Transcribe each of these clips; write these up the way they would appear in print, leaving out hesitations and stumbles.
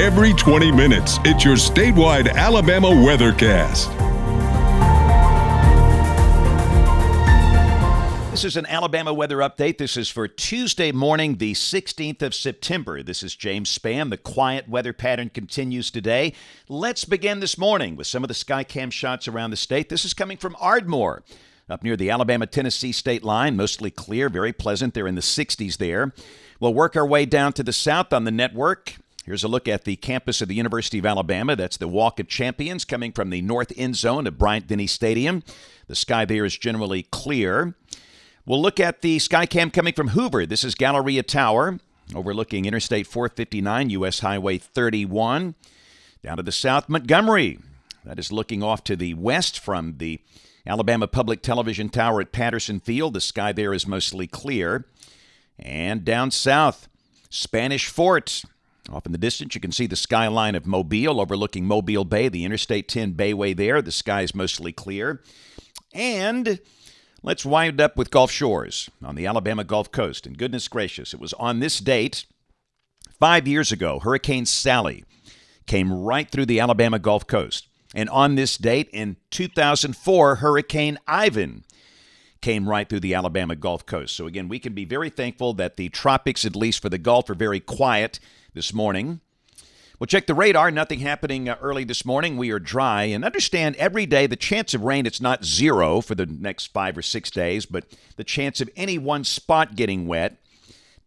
every 20 minutes. It's your statewide Alabama weathercast. This is an Alabama weather update. This is for Tuesday morning, the 16th of September. This is James Spann. The quiet weather pattern continues today. Let's begin this morning with some of the Skycam shots around the state. This is coming from Ardmore, up near the Alabama-Tennessee state line. Mostly clear, very pleasant. They're in the 60s there. We'll work our way down to the south on the network. Here's a look at the campus of the University of Alabama. That's the Walk of Champions coming from the north end zone of Bryant-Denny Stadium. The sky there is generally clear. We'll look at the Skycam coming from Hoover. This is Galleria Tower, overlooking Interstate 459, U.S. Highway 31. Down to the south, Montgomery. That is looking off to the west from the Alabama Public Television Tower at Patterson Field. The sky there is mostly clear. And down south, Spanish Fort. Off in the distance, you can see the skyline of Mobile overlooking Mobile Bay, the Interstate 10 Bayway there. The sky is mostly clear. And let's wind up with Gulf Shores on the Alabama Gulf Coast. And goodness gracious, it was on this date 5 years ago, Hurricane Sally came right through the Alabama Gulf Coast. And on this date in 2004, Hurricane Ivan came right through the Alabama Gulf Coast. So again, we can be very thankful that the tropics, at least for the Gulf, are very quiet this morning. We'll check the radar. Nothing happening early this morning. We are dry. And understand every day the chance of rain, it's not zero for the next 5 or 6 days, but the chance of any one spot getting wet,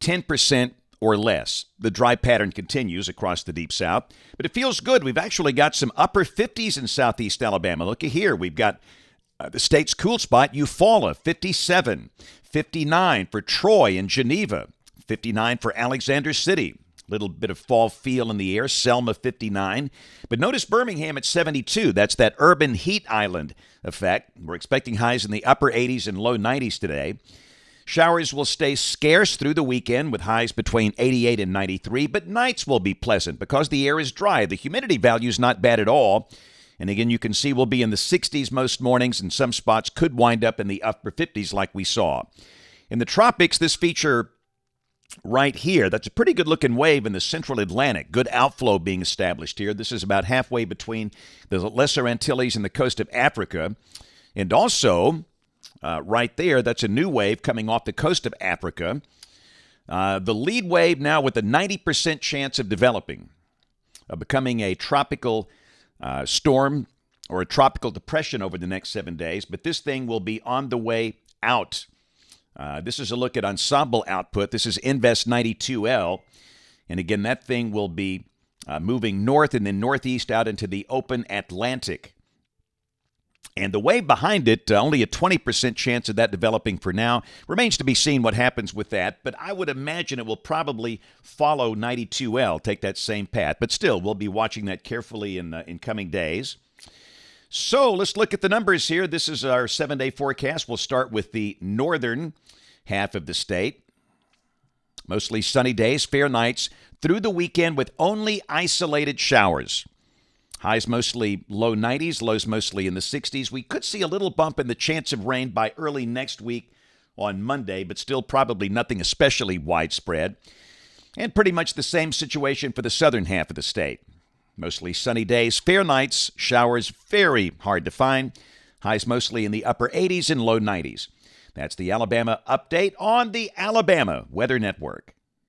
10% or less. The dry pattern continues across the Deep South. But it feels good. We've actually got some upper 50s in southeast Alabama. Looky here. We've got the state's cool spot, Eufaula, 57. 59 for Troy and Geneva. 59 for Alexander City. Little bit of fall feel in the air. Selma, 59. But notice Birmingham at 72. That's that urban heat island effect. We're expecting highs in the upper 80s and low 90s today. Showers will stay scarce through the weekend with highs between 88 and 93, but nights will be pleasant because the air is dry. The humidity value is not bad at all. And again, you can see we'll be in the 60s most mornings, and some spots could wind up in the upper 50s like we saw. In the tropics, this feature right here, that's a pretty good-looking wave in the central Atlantic. Good outflow being established here. This is about halfway between the Lesser Antilles and the coast of Africa. And also, right there, that's a new wave coming off the coast of Africa. The lead wave now with a 90% chance of developing, becoming a tropical storm or a tropical depression over the next 7 days. But this thing will be on the way out. This is a look at ensemble output. This is Invest 92L. And again, that thing will be moving north and then northeast out into the open Atlantic. And the wave behind it, only a 20% chance of that developing for now. Remains to be seen what happens with that. But I would imagine it will probably follow 92L, take that same path. But still, we'll be watching that carefully in coming days. So let's look at the numbers here. This is our 7-day forecast. We'll start with the northern half of the state. Mostly sunny days, fair nights through the weekend with only isolated showers. Highs mostly low 90s, lows mostly in the 60s. We could see a little bump in the chance of rain by early next week on Monday, but still probably nothing especially widespread. And pretty much the same situation for the southern half of the state. Mostly sunny days, fair nights, showers very hard to find. Highs mostly in the upper 80s and low 90s. That's the Alabama update on the Alabama Weather Network.